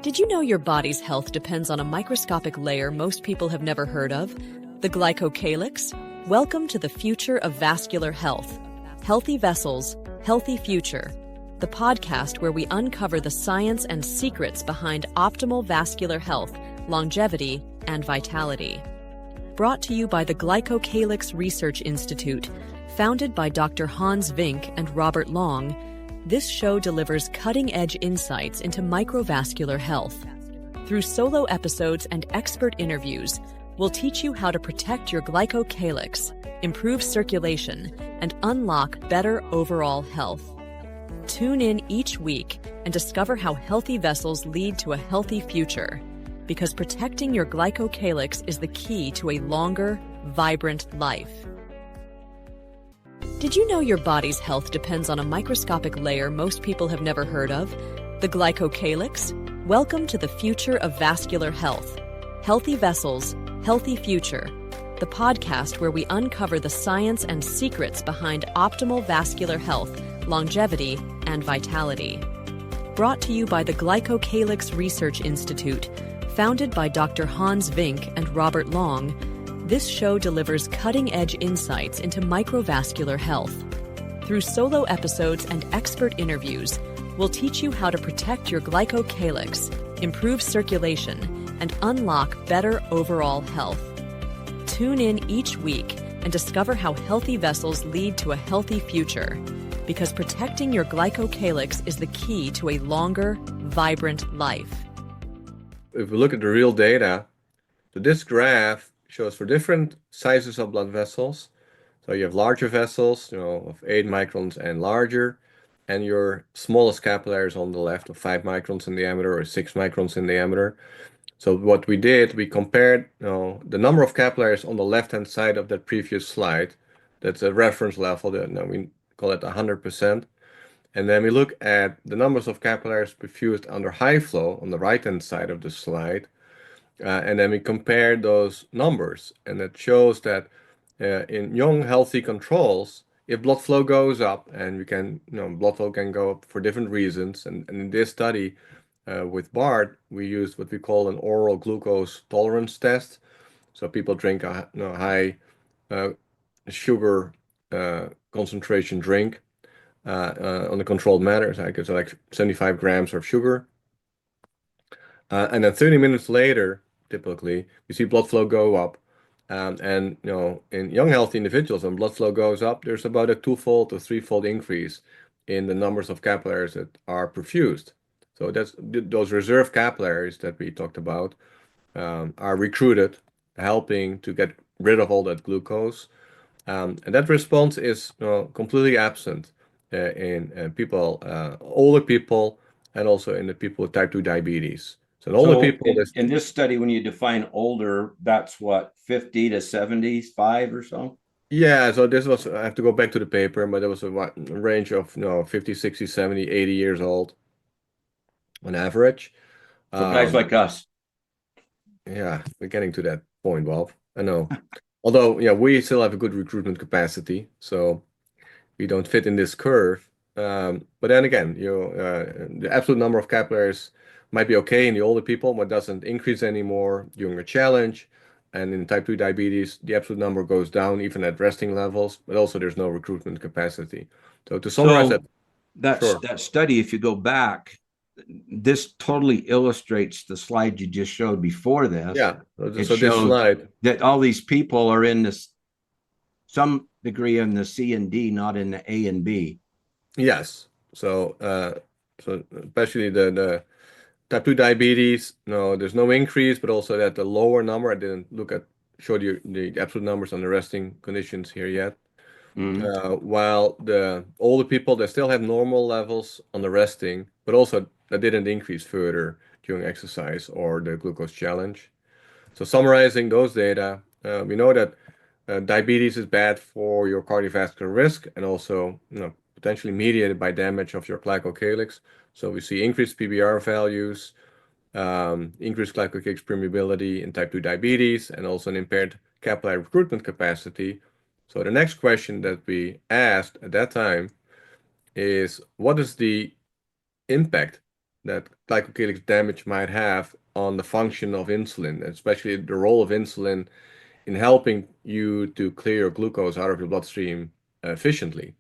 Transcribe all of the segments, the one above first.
Did you know your body's health depends on a microscopic layer most people have never heard of? The glycocalyx? Welcome to the future of vascular health. Healthy vessels, healthy future. The podcast where we uncover the science and secrets behind optimal vascular health, longevity, and vitality. Brought to you by the Glycocalyx Research Institute, founded by Dr. Hans Vink and Robert Long. This show delivers cutting-edge insights into microvascular health. Through solo episodes and expert interviews, we'll teach you how to protect your glycocalyx, improve circulation, and unlock better overall health. Tune in each week and discover how healthy vessels lead to a healthy future, because protecting your glycocalyx is the key to a longer, vibrant life. Did you know your body's health depends on a microscopic layer most people have never heard of? The glycocalyx? Welcome to the future of vascular health. Healthy vessels, healthy future. The podcast where we uncover the science and secrets behind optimal vascular health, longevity, and vitality. Brought to you by the Glycocalyx Research Institute, founded by Dr. Hans Vink and Robert Long. This show delivers cutting-edge insights into microvascular health. Through solo episodes and expert interviews, we'll teach you how to protect your glycocalyx, improve circulation, and unlock better overall health. Tune in each week and discover how healthy vessels lead to a healthy future, because protecting your glycocalyx is the key to a longer, vibrant life. If we look at the real data, so this graph shows for different sizes of blood vessels. So you have larger vessels, of 8 microns and larger, and your smallest capillaries on the left of 5 microns in diameter or 6 microns in diameter. So what we did, we compared the number of capillaries on the left-hand side of that previous slide. That's a reference level, we call it 100%. And then we look at the numbers of capillaries perfused under high flow on the right-hand side of the slide. And then we compare those numbers, and it shows that in young, healthy controls, if blood flow goes up, and we can, blood flow can go up for different reasons. And in this study with Bart, we used what we call an oral glucose tolerance test. So people drink a high sugar concentration drink on a controlled manner. So it's like 75 grams of sugar. And then 30 minutes later, typically, we see blood flow go up. And in young healthy individuals, when blood flow goes up, there's about a 2-fold to 3-fold increase in the numbers of capillaries that are perfused. So that's those reserve capillaries that we talked about are recruited, helping to get rid of all that glucose. And that response is completely absent in people, older people, and also in the people with type 2 diabetes. So in this study, when you define older, that's what, 50 to 75 or so? Yeah, so this was, I have to go back to the paper, but there was a range of 50, 60, 70, 80 years old on average. So guys like us. Yeah, we're getting to that point, Bob. I know. Although, we still have a good recruitment capacity, so we don't fit in this curve. But then again, the absolute number of capillaries might be okay in the older people, but doesn't increase anymore during a challenge. And in type 2 diabetes, the absolute number goes down even at resting levels, but also there's no recruitment capacity. So to summarize that study, if you go back, this totally illustrates the slide you just showed before this. Yeah, so this slide. That all these people are in this, some degree in the C and D, not in the A and B. Yes. So especially the type 2 diabetes, there's no increase, but also that the lower number, I didn't show you the absolute numbers on the resting conditions here yet. While the older people, they still have normal levels on the resting, but also that didn't increase further during exercise or the glucose challenge. So summarizing those data, we know that diabetes is bad for your cardiovascular risk and also potentially mediated by damage of your glycocalyx. So we see increased PBR values, increased glycocalyx permeability in type 2 diabetes, and also an impaired capillary recruitment capacity. So the next question that we asked at that time is, what is the impact that glycocalyx damage might have on the function of insulin, especially the role of insulin in helping you to clear your glucose out of your bloodstream efficiently.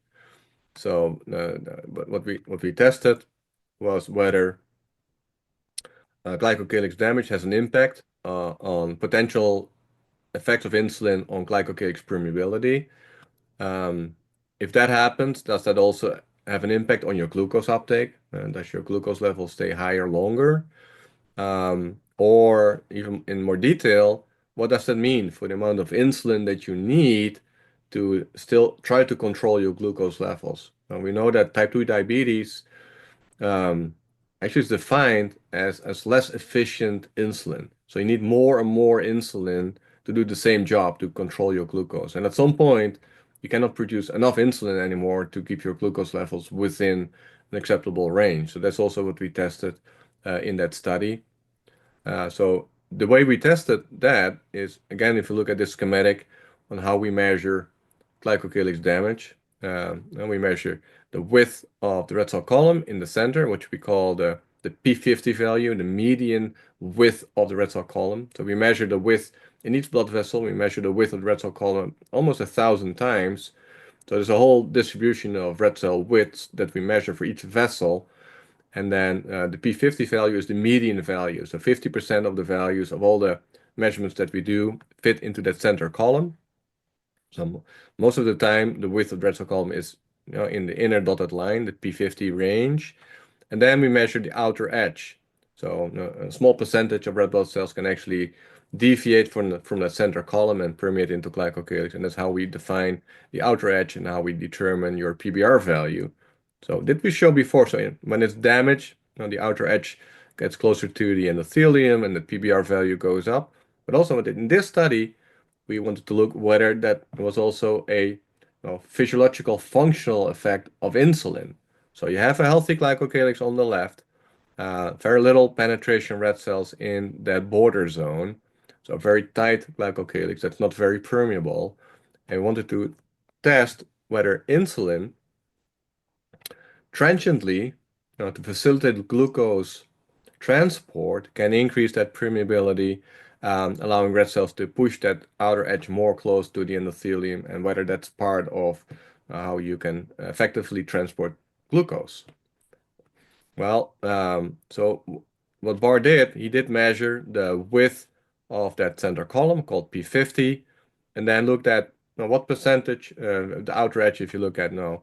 So, but what we tested was whether glycocalyx damage has an impact on potential effects of insulin on glycocalyx permeability. If that happens, does that also have an impact on your glucose uptake? Does your glucose level stay higher longer? Or even in more detail, what does that mean for the amount of insulin that you need to still try to control your glucose levels? We know that type 2 diabetes actually is defined as less efficient insulin. So you need more and more insulin to do the same job to control your glucose. And at some point, you cannot produce enough insulin anymore to keep your glucose levels within an acceptable range. So that's also what we tested in that study. So the way we tested that is, again, if you look at this schematic on how we measure glycocalyx damage, and we measure the width of the red cell column in the center, which we call the P50 value, the median width of the red cell column. So we measure the width in each blood vessel. We measure the width of the red cell column almost 1,000 times. So there's a whole distribution of red cell widths that we measure for each vessel. And then the P50 value is the median value. So 50% of the values of all the measurements that we do fit into that center column. So most of the time, the width of the red cell column is in the inner dotted line, the P50 range. And then we measure the outer edge. So a small percentage of red blood cells can actually deviate from the center column and permeate into glycocalyx. And that's how we define the outer edge and how we determine your PBR value. So did we show before? So when it's damaged, the outer edge gets closer to the endothelium and the PBR value goes up. But also in this study, we wanted to look whether that was also a physiological functional effect of insulin. So you have a healthy glycocalyx on the left, very little penetration red cells in that border zone. So very tight glycocalyx that's not very permeable. And we wanted to test whether insulin transiently, to facilitate glucose transport, can increase that permeability, allowing red cells to push that outer edge more close to the endothelium, and whether that's part of how you can effectively transport glucose. Well, so what Barr did, he did measure the width of that center column called P50, and then looked at what percentage, the outer edge, if you look at 75%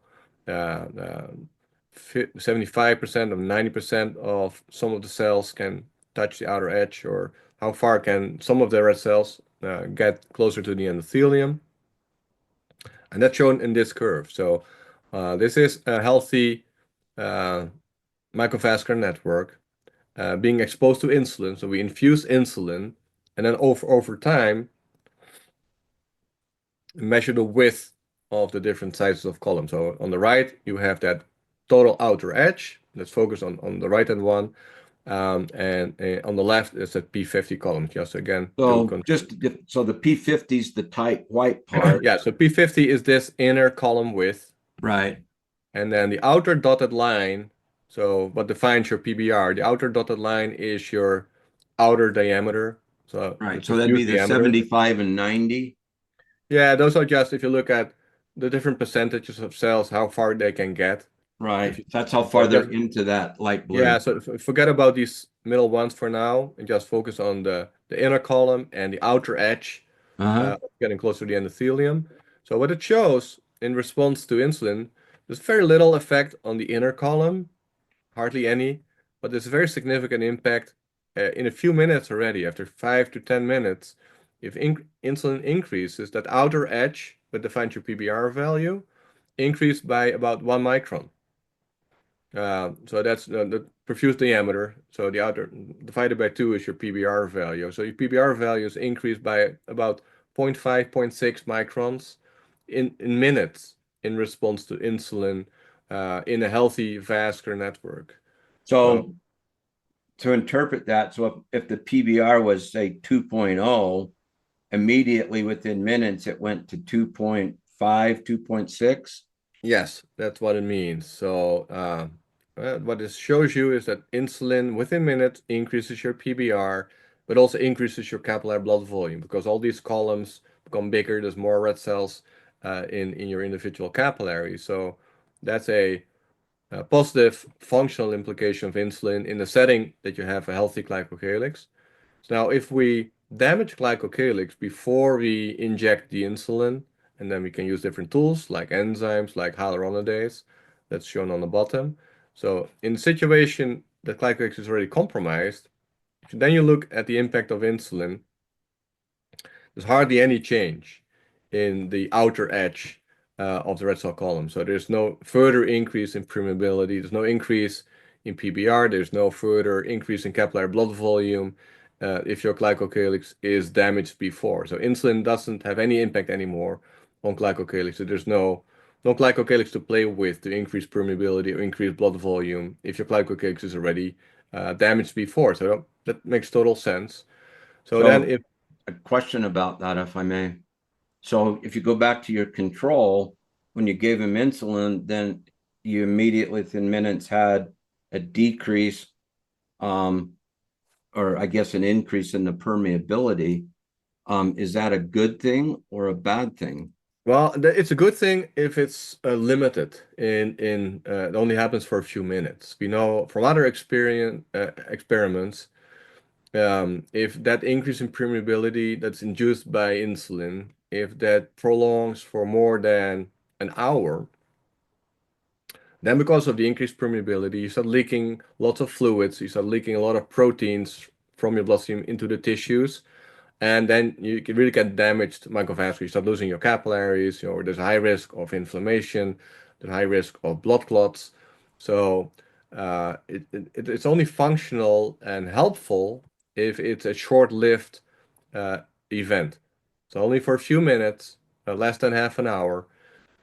or 90% of some of the cells can touch the outer edge, or how far can some of the red cells get closer to the endothelium. And that's shown in this curve. So this is a healthy microvascular network being exposed to insulin. So we infuse insulin, and then over time, measure the width of the different sizes of columns. So on the right, you have that total outer edge. Let's focus on the right-hand one. And on the left is that P50 column. Just again. So the P50 is the tight white part. Yeah. So P50 is this inner column width. Right. And then the outer dotted line. So what defines your PBR? The outer dotted line is your outer diameter. So right. So that'd be the diameter. 75 and 90. Yeah, those are just if you look at the different percentages of cells, how far they can get. Right. That's how far they're into that light blue. Yeah, so forget about these middle ones for now and just focus on the inner column and the outer edge, getting closer to the endothelium. So what it shows in response to insulin, there's very little effect on the inner column, hardly any, but there's a very significant impact in a few minutes already, after 5 to 10 minutes. If insulin increases, that outer edge, that defines your PBR value, increased by about 1 micron. So that's the perfused diameter. So the outer divided by 2 is your PBR value. So your PBR value is increased by about 0.5, 0.6 microns in minutes in response to insulin in a healthy vascular network. So to interpret that, so if the PBR was, say, 2.0, immediately within minutes, it went to 2.5, 2.6? Yes, that's what it means. So What this shows you is that insulin within minutes increases your PBR, but also increases your capillary blood volume because all these columns become bigger. There's more red cells in your individual capillaries. So that's a positive functional implication of insulin in the setting that you have a healthy glycocalyx. So now, if we damage glycocalyx before we inject the insulin, and then we can use different tools like enzymes, like hyaluronidase, that's shown on the bottom. So in the situation that glycocalyx is already compromised, then you look at the impact of insulin, there's hardly any change in the outer edge of the red cell column. So there's no further increase in permeability, there's no increase in PBR, there's no further increase in capillary blood volume if your glycocalyx is damaged before. So insulin doesn't have any impact anymore on glycocalyx. So there's no glycocalyx to play with to increase permeability or increase blood volume if your glycocalyx is already damaged before. So that makes total sense. So then if a question about that, if I may. So if you go back to your control, when you gave him insulin, then you immediately within minutes had a decrease, or I guess an increase in the permeability. Is that a good thing or a bad thing? Well, it's a good thing if it's limited in it only happens for a few minutes. We know from other experiments, if that increase in permeability that's induced by insulin, if that prolongs for more than an hour, then because of the increased permeability, you start leaking lots of fluids, you start leaking a lot of proteins from your bloodstream into the tissues, and then you can really get damaged microvascular. You start losing your capillaries, or there's a high risk of inflammation, there's a high risk of blood clots. So it's only functional and helpful if it's a short-lived event. So only for a few minutes, less than half an hour,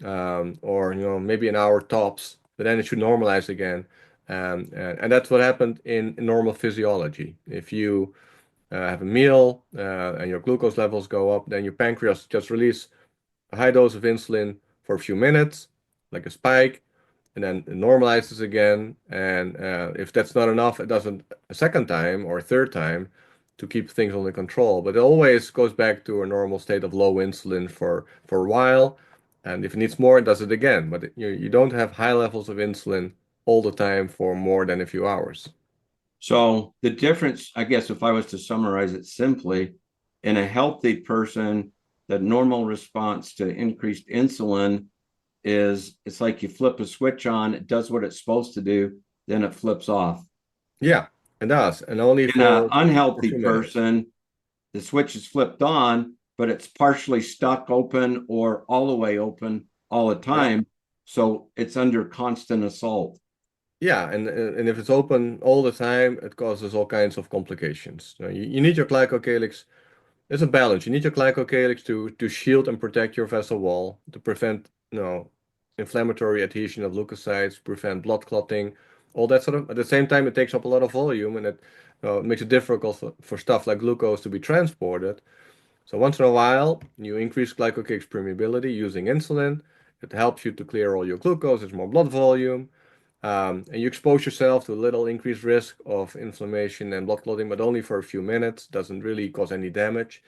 or maybe an hour tops, but then it should normalize again. And that's what happened in normal physiology. If you have a meal and your glucose levels go up, then your pancreas just release a high dose of insulin for a few minutes, like a spike, and then it normalizes again. And if that's not enough, it does it a second time or a third time to keep things under control. But it always goes back to a normal state of low insulin for a while. And if it needs more, it does it again. But you don't have high levels of insulin all the time for more than a few hours. So the difference, I guess, if I was to summarize it simply, in a healthy person, the normal response to increased insulin is it's like you flip a switch on, it does what it's supposed to do, then it flips off. Yeah, it does. And only in for an unhealthy a few minutes. person, the switch is flipped on, but it's partially stuck open or all the way open all the time. So it's under constant assault. Yeah, and if it's open all the time, it causes all kinds of complications. You need your glycocalyx. It's a balance. You need your glycocalyx to shield and protect your vessel wall, to prevent inflammatory adhesion of leukocytes, prevent blood clotting, all that sort of. At the same time, it takes up a lot of volume, and it makes it difficult for stuff like glucose to be transported. So once in a while, you increase glycocalyx permeability using insulin. It helps you to clear all your glucose. There's more blood volume. And you expose yourself to a little increased risk of inflammation and blood clotting, but only for a few minutes. Doesn't really cause any damage.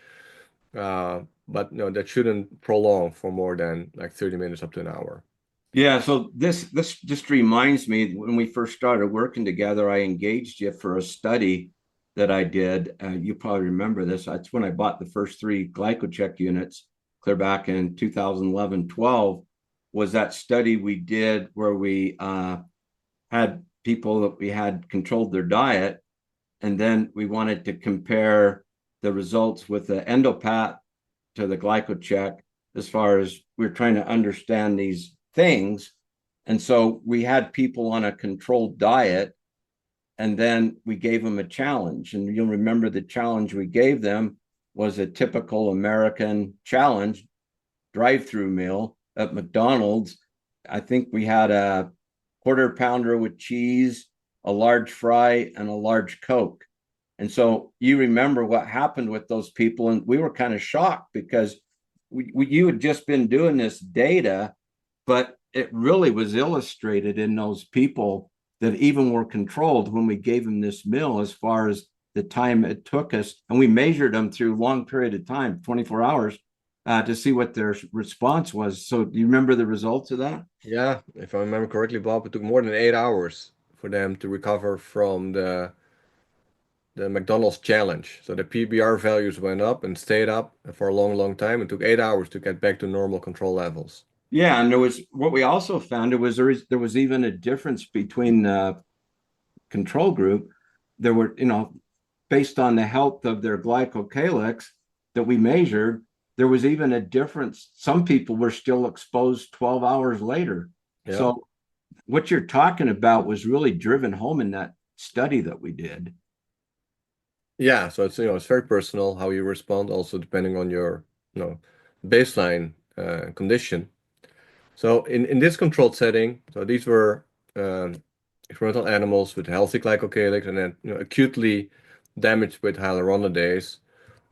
But no, that shouldn't prolong for more than like 30 minutes up to an hour. Yeah, so this just reminds me, when we first started working together, I engaged you for a study that I did. You probably remember this. That's when I bought the first 3 GlycoCheck units, clear back in 2011-12, was that study we did where we had people that we had controlled their diet, and then we wanted to compare the results with the endopath to the GlycoCheck, as far as we're trying to understand these things. And so we had people on a controlled diet, and then we gave them a challenge. And you'll remember the challenge we gave them was a typical American challenge, drive-through meal at McDonald's. I think we had a quarter pounder with cheese, a large fry, and a large Coke. And so you remember what happened with those people. And we were kind of shocked because you had just been doing this data, but it really was illustrated in those people that even were controlled when we gave them this meal as far as the time it took us. And we measured them through a long period of time, 24 hours, to see what their response was. So do you remember the results of that? Yeah, if I remember correctly, Bob, it took more than 8 hours for them to recover from the McDonald's challenge. So the PBR values went up and stayed up for a long, long time. It took 8 hours to get back to normal control levels. Yeah, and there was what we also found there was even a difference between the control group. There were, based on the health of their glycocalyx that we measured, there was even a difference. Some people were still exposed 12 hours later. Yeah. So what you're talking about was really driven home in that study that we did. Yeah, so it's very personal how you respond, also depending on your baseline condition. So in this controlled setting, so these were experimental animals with healthy glycocalyx and then acutely damaged with hyaluronidase.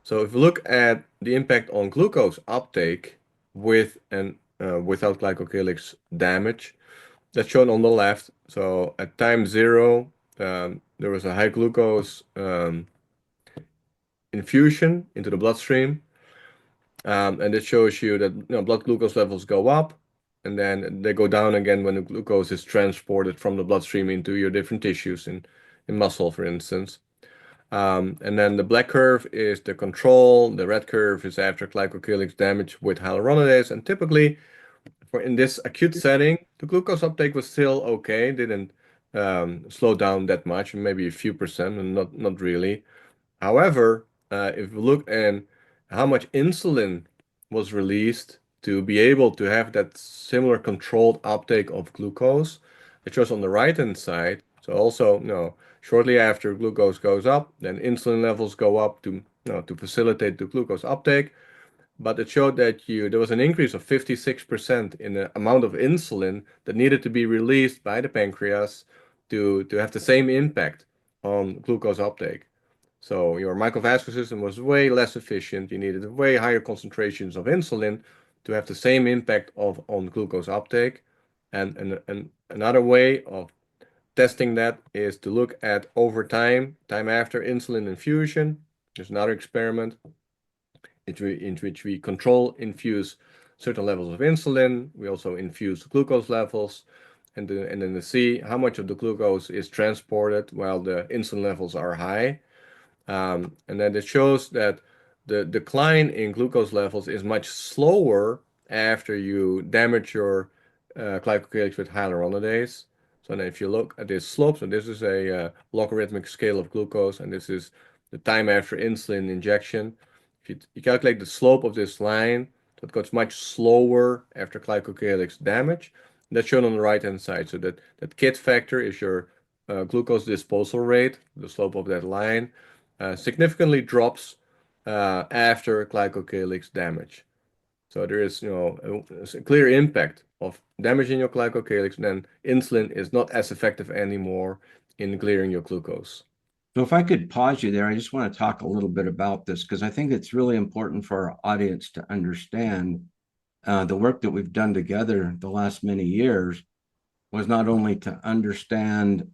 So if we look at the impact on glucose uptake with and without glycocalyx damage, that's shown on the left. So at time 0, there was a high glucose infusion into the bloodstream, and it shows you that blood glucose levels go up, and then they go down again when the glucose is transported from the bloodstream into your different tissues in muscle, for instance. And then the black curve is the control. The red curve is after glycocalyx damage with hyaluronidase. And typically, in this acute setting, the glucose uptake was still okay. Didn't slow down that much, maybe a few percent, and not really. However, if we look at how much insulin was released to be able to have that similar controlled uptake of glucose, it shows on the right-hand side. So also, shortly after glucose goes up, then insulin levels go up to facilitate the glucose uptake. But it showed that there was an increase of 56% in the amount of insulin that needed to be released by the pancreas to have the same impact on glucose uptake. So your microvascular system was way less efficient. You needed way higher concentrations of insulin to have the same impact on glucose uptake. And another way of testing that is to look at over time after insulin infusion. There's another experiment in which we infuse certain levels of insulin. We also infuse glucose levels, and then to see how much of the glucose is transported while the insulin levels are high. And then it shows that the decline in glucose levels is much slower after you damage your glycocalyx with hyaluronidase. So then if you look at this slope, so this is a logarithmic scale of glucose, and this is the time after insulin injection. If you calculate the slope of this line, so it goes much slower after glycocalyx damage. That's shown on the right-hand side. So that KIT factor is your glucose disposal rate, the slope of that line. Significantly drops after glycocalyx damage. So there is, a clear impact of damaging your glycocalyx, and then insulin is not as effective anymore in clearing your glucose. So if I could pause you there, I just want to talk a little bit about this because I think it's really important for our audience to understand the work that we've done together the last many years was not only to understand,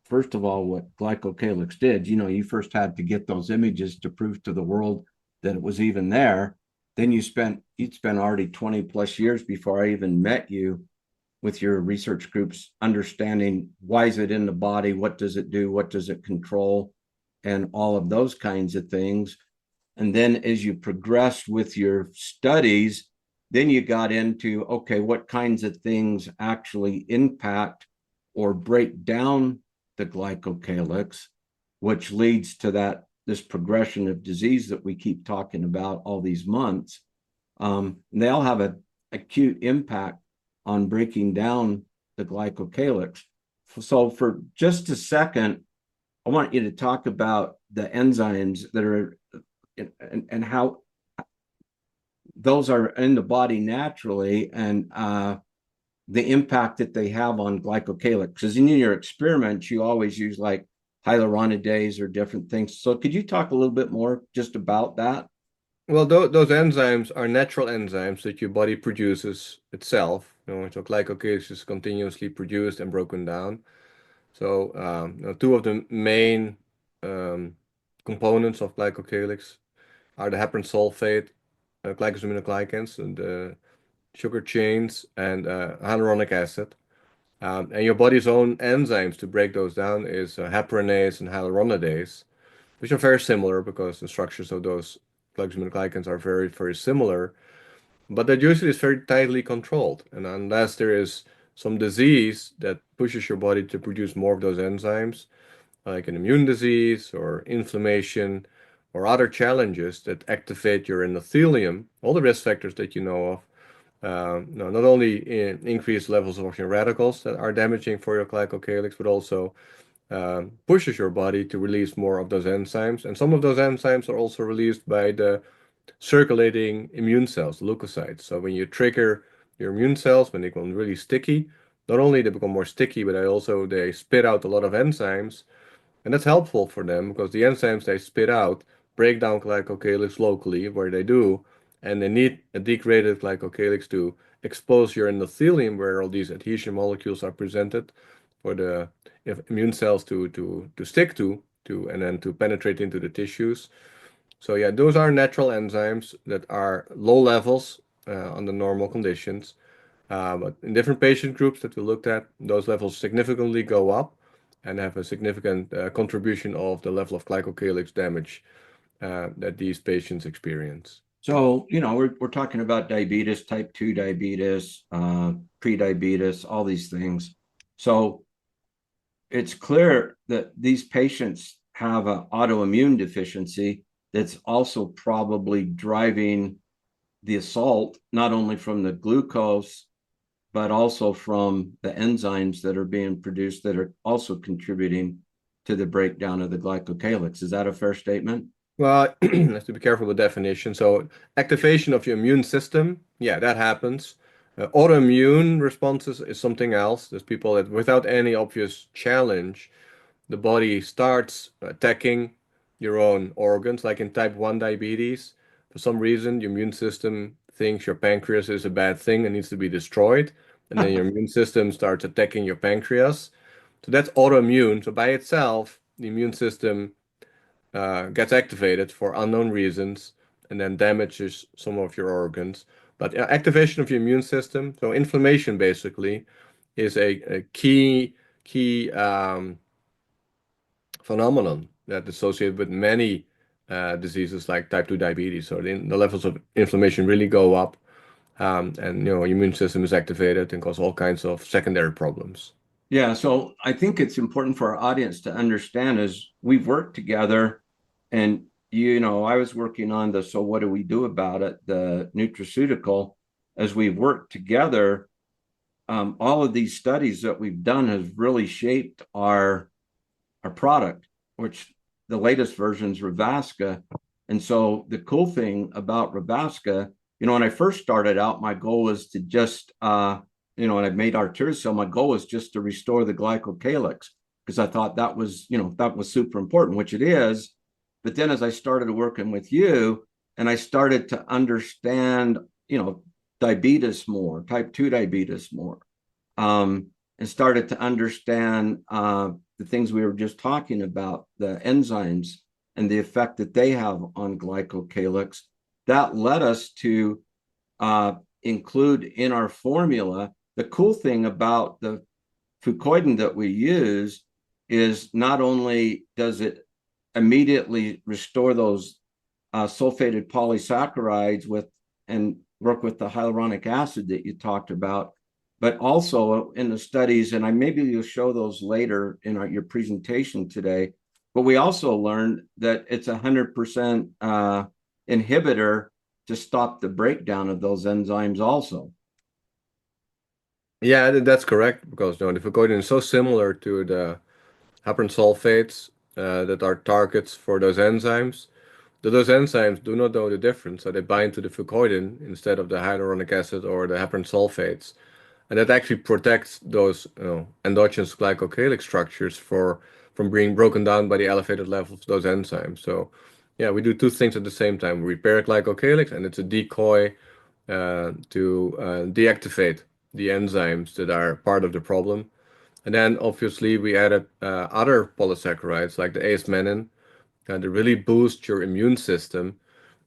first of all, what glycocalyx did. You first had to get those images to prove to the world that it was even there. Then you'd spent already 20 plus years before I even met you with your research groups, understanding why is it in the body, what does it do, what does it control, and all of those kinds of things. And then as you progressed with your studies, then you got into, okay, what kinds of things actually impact or break down the glycocalyx, which leads to this progression of disease that we keep talking about all these months. They all have an acute impact on breaking down the glycocalyx. So for just a second, I want you to talk about the enzymes that are and how those are in the body naturally and the impact that they have on glycocalyx. Because in your experiments, you always use like hyaluronidase or different things. So could you talk a little bit more just about that? Well, those enzymes are natural enzymes that your body produces itself. So glycocalyx is continuously produced and broken down. So two of the main components of glycocalyx are the heparan sulfate glycosaminoglycans and sugar chains and hyaluronic acid. And your body's own enzymes to break those down is heparinase and hyaluronidase, which are very similar because the structures of those glycosaminoglycans are very, very similar. But that usually is very tightly controlled. And unless there is some disease that pushes your body to produce more of those enzymes, like an immune disease or inflammation or other challenges that activate your endothelium, all the risk factors that you know of, not only in increased levels of oxygen radicals that are damaging for your glycocalyx, but also pushes your body to release more of those enzymes. And some of those enzymes are also released by the circulating immune cells, leukocytes. So when you trigger your immune cells, when they become really sticky, not only they become more sticky, but they spit out a lot of enzymes. And that's helpful for them because the enzymes they spit out break down glycocalyx locally where they do, and they need a degraded glycocalyx to expose your endothelium where all these adhesion molecules are presented for the immune cells to stick to and then to penetrate into the tissues. So yeah, those are natural enzymes that are low levels under normal conditions. But in different patient groups that we looked at, those levels significantly go up and have a significant contribution of the level of glycocalyx damage that these patients experience. So, we're talking about diabetes, type 2 diabetes, pre-diabetes, all these things. So it's clear that these patients have an autoimmune deficiency that's also probably driving the assault, not only from the glucose, but also from the enzymes that are being produced that are also contributing to the breakdown of the glycocalyx. Is that a fair statement? Well, have to be careful with definition. So activation of your immune system, yeah, that happens. Autoimmune responses is something else. There's people that without any obvious challenge, the body starts attacking your own organs, like in type 1 diabetes. For some reason, your immune system thinks your pancreas is a bad thing and needs to be destroyed. And then your immune system starts attacking your pancreas. So that's autoimmune. So by itself, the immune system gets activated for unknown reasons and then damages some of your organs. But activation of your immune system, so inflammation basically, is a key phenomenon that's associated with many diseases like type 2 diabetes. So the levels of inflammation really go up, and your immune system is activated and cause all kinds of secondary problems. Yeah, so I think it's important for our audience to understand as we've worked together, and I was working on the So What Do We Do About It, the nutraceutical. As we've worked together, all of these studies that we've done has really shaped our product, which the latest version is Revasca. And so the cool thing about Revasca, when I first started out, my goal was to just when I made Arterisol, my goal was just to restore the glycocalyx because I thought that was super important, which it is. But then as I started working with you and I started to understand, diabetes more, type 2 diabetes more, and started to understand the things we were just talking about, the enzymes and the effect that they have on glycocalyx, that led us to include in our formula. The cool thing about the fucoidan that we use is not only does it immediately restore those sulfated polysaccharides and work with the hyaluronic acid that you talked about, but also in the studies, and maybe you'll show those later in your presentation today, but we also learned that it's 100% inhibitor to stop the breakdown of those enzymes also. Yeah, that's correct because the fucoidan is so similar to the heparan sulfates that are targets for those enzymes. Those enzymes do not know the difference, so they bind to the fucoidan instead of the hyaluronic acid or the heparan sulfates. And that actually protects those endogenous glycocalyx structures from being broken down by the elevated levels of those enzymes. So yeah, we do two things at the same time. We repair glycocalyx, and it's a decoy to deactivate the enzymes that are part of the problem. And then obviously we added other polysaccharides like the AS-menin to really boost your immune system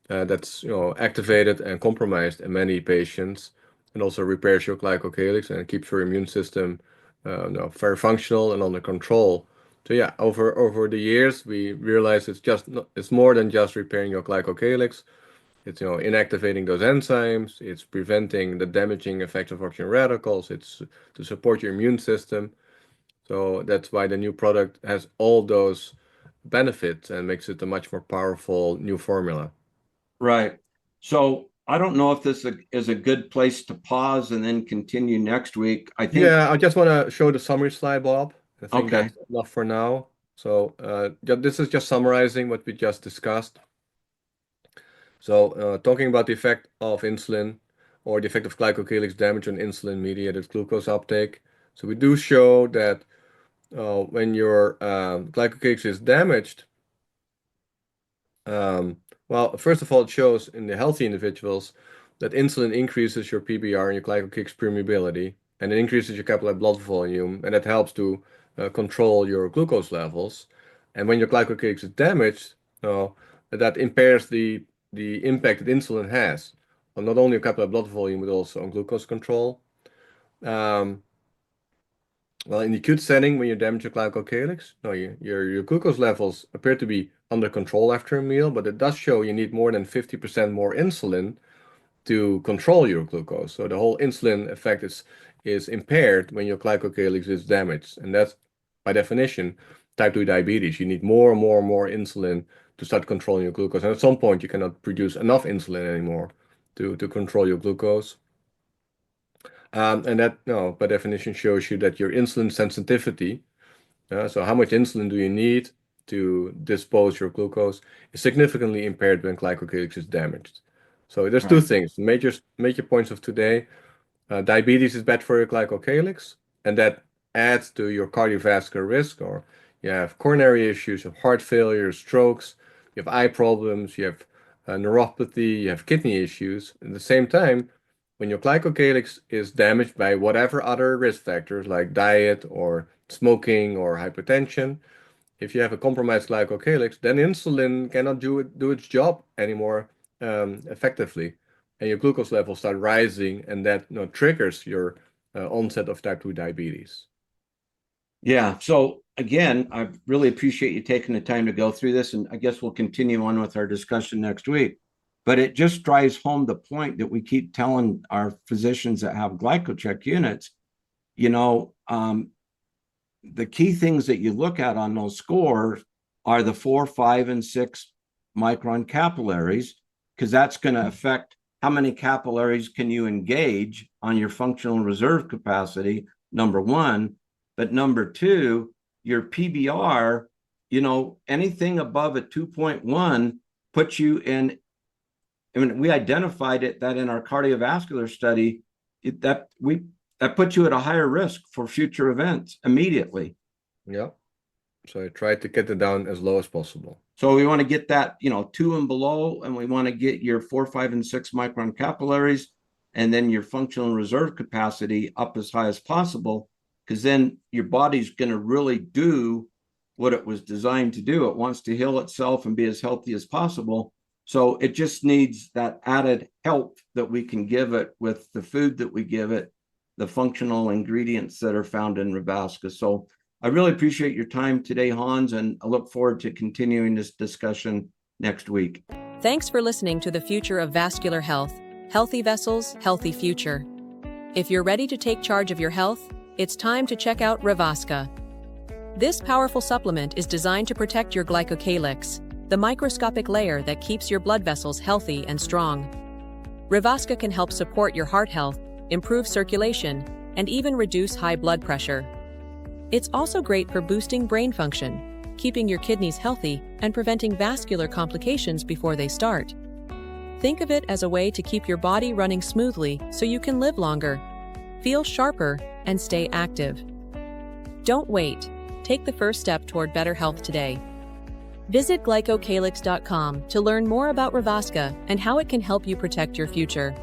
that's activated and compromised in many patients, and also repairs your glycocalyx and keeps your immune system very functional and under control. So yeah, over the years we realized it's more than just repairing your glycocalyx. It's inactivating those enzymes. It's preventing the damaging effects of oxygen radicals. It's to support your immune system. So that's why the new product has all those benefits and makes it a much more powerful new formula. Right. So I don't know if this is a good place to pause and then continue next week. I think. Yeah, I just want to show the summary slide, Bob. I think Okay. that's enough for now. So this is just summarizing what we just discussed. So talking about the effect of insulin or the effect of glycocalyx damage on insulin-mediated glucose uptake. So we do show that when your glycocalyx is damaged, well, first of all, it shows in the healthy individuals that insulin increases your PBR and your glycocalyx permeability, and it increases your capillary blood volume, and that helps to control your glucose levels. And when your glycocalyx is damaged, that impairs the impact that insulin has on not only your capillary blood volume but also on glucose control. Well, in the acute setting, when you damage your glycocalyx, your glucose levels appear to be under control after a meal, but it does show you need more than 50% more insulin to control your glucose. So the whole insulin effect is impaired when your glycocalyx is damaged. And that's, by definition, type 2 diabetes. You need more and more and more insulin to start controlling your glucose. And at some point, you cannot produce enough insulin anymore to control your glucose. And that, by definition, shows you that your insulin sensitivity, so how much insulin do you need to dispose your glucose, is significantly impaired when glycocalyx is damaged. So there's two things, major points of today. Diabetes is bad for your glycocalyx, and that adds to your cardiovascular risk, or you have coronary issues, you have heart failure, strokes, you have eye problems, you have neuropathy, you have kidney issues. At the same time, when your glycocalyx is damaged by whatever other risk factors like diet or smoking or hypertension, if you have a compromised glycocalyx, then insulin cannot do its job anymore effectively, and your glucose levels start rising, and that triggers your onset of type 2 diabetes. Yeah. So again, I really appreciate you taking the time to go through this, and I guess we'll continue on with our discussion next week. But it just drives home the point that we keep telling our physicians that have glycocheck units, the key things that you look at on those scores are the 4, 5, and 6 micron capillaries, because that's going to affect how many capillaries can you engage on your functional reserve capacity, number one. But number two, your PBR, anything above a 2.1 puts you in. I mean, we identified that in our cardiovascular study, that puts you at a higher risk for future events immediately. Yeah. So I tried to get it down as low as possible. So we want to get that, 2 and below, and we want to get your 4, 5, and 6 micron capillaries, and then your functional reserve capacity up as high as possible, because then your body's going to really do what it was designed to do. It wants to heal itself and be as healthy as possible. So it just needs that added help that we can give it with the food that we give it, the functional ingredients that are found in Revasca. So I really appreciate your time today, Hans, and I look forward to continuing this discussion next week. Thanks for listening to The Future of Vascular Health. Healthy vessels, healthy future. If you're ready to take charge of your health, it's time to check out Revasca. This powerful supplement is designed to protect your glycocalyx, the microscopic layer that keeps your blood vessels healthy and strong. Revasca can help support your heart health, improve circulation, and even reduce high blood pressure. It's also great for boosting brain function, keeping your kidneys healthy, and preventing vascular complications before they start. Think of it as a way to keep your body running smoothly so you can live longer, feel sharper, and stay active. Don't wait. Take the first step toward better health today. Visit glycocalyx.com to learn more about Revasca and how it can help you protect your future.